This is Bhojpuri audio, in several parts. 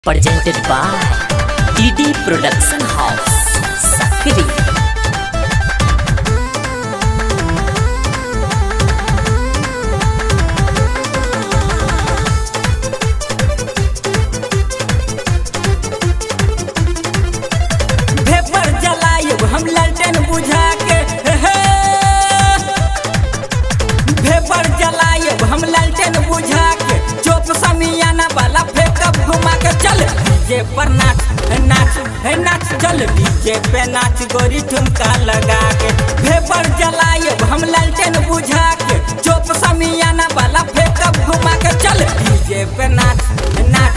Presented by DD Production House, Sakri. भेपर जलायब हम लालटेन बुझा के, भेपर जलायब हम लालटेन बुझा के, चोप समियाना वाला फेंकब घुमा के। चल डीजे पर नाच नाच नाच, चल डीजे पे नाच गोरी ठुमका लगा के। भेपर जलायब हम लालटेन बुझा के, चोप समियाना वाला फेंकब घुमा के। चल डीजे पे नाच नाच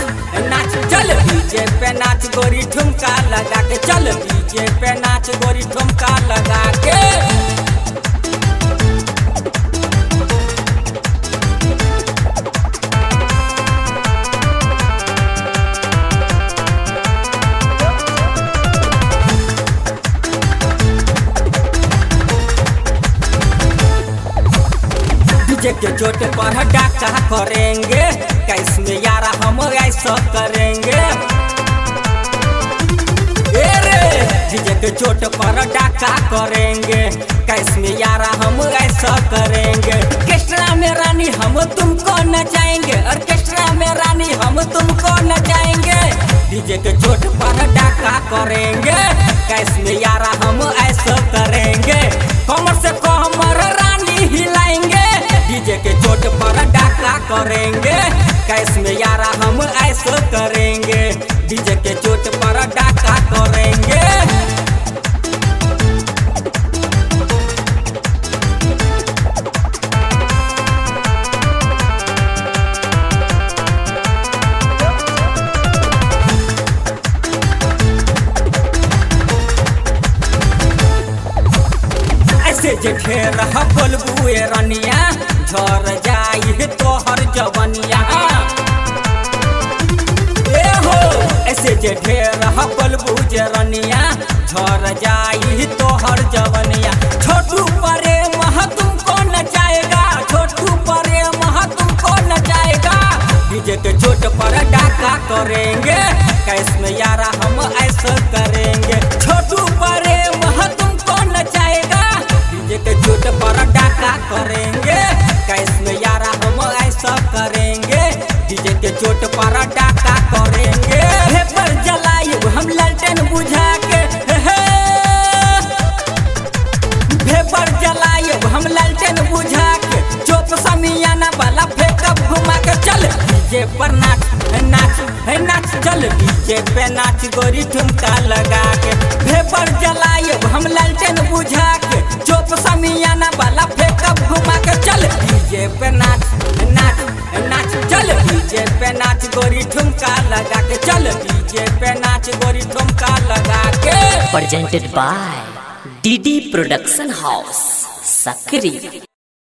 नाच, चल डीजे पे नाच गोरी ठुमका लगा के। चल डीजे पे नाच गोरी ठुमका लगा के। डीजे के चोट पर डाका करेंगे, कैस में यारा हम ऐसा करेंगे। डीजे के चोट पर डाका करेंगे, कैस में यारा हम ऐसा करेंगे। ऑर्केस्ट्रा में रानी हम तुमको नचाएंगे, ऑर्केस्ट्रा में रानी हम तुमको नचाएंगे। डीजे के चोट पर डाका करेंगे, कैस में यारा हम ऐसा करेंगे। कमर से कमर रानी हिलाएंगे, डीजे के चोट पर डाका करेंगे, कैस में यारा हम ऐसा करेंगे। डीजे के चोट पर डाका करेंगे। ऐसे जे ढेर बोलबुए रनिया, झर जाई तोहर जवनिया। ऐसे जे ढेर बोलबू जे रनिया, झर जाई तोहर जवनिया। छोटू परे मह तुमको नचाएगा, छोटू परे मह तुमको नचाएगा। डीजे के चोट पर डाका करेंगे, कैस में यारा हम ऐसा करेंगे। छोटू परे मह तुमको नचाएगा, डीजे के चोट पर डाका करेंगे, कैस में यारा हम ऐसा करेंगे। डीजे के चोट पर डाका करेंगे। भेपर जलायब हम लालटेन बुझा के, भेपर जलायब हम लालटेन बुझा के, चोप समियाना वाला फेंकब घुमा के। चल डीजे पर नाच नाच नाच, चल डीजे पे नाच गोरी ठुमका लगा के। भेपर जलायब हम लालटेन बुझा के, चोप समियाना वाला फेंकब घुमा के। चल डीजे पे नाच नाच नाच, चल डीजे पे नाच गोरी ठुमका लगा के। चल डीजे पे नाच गोरी ठुमका लगा के। Presented by DD Production House, Sakri.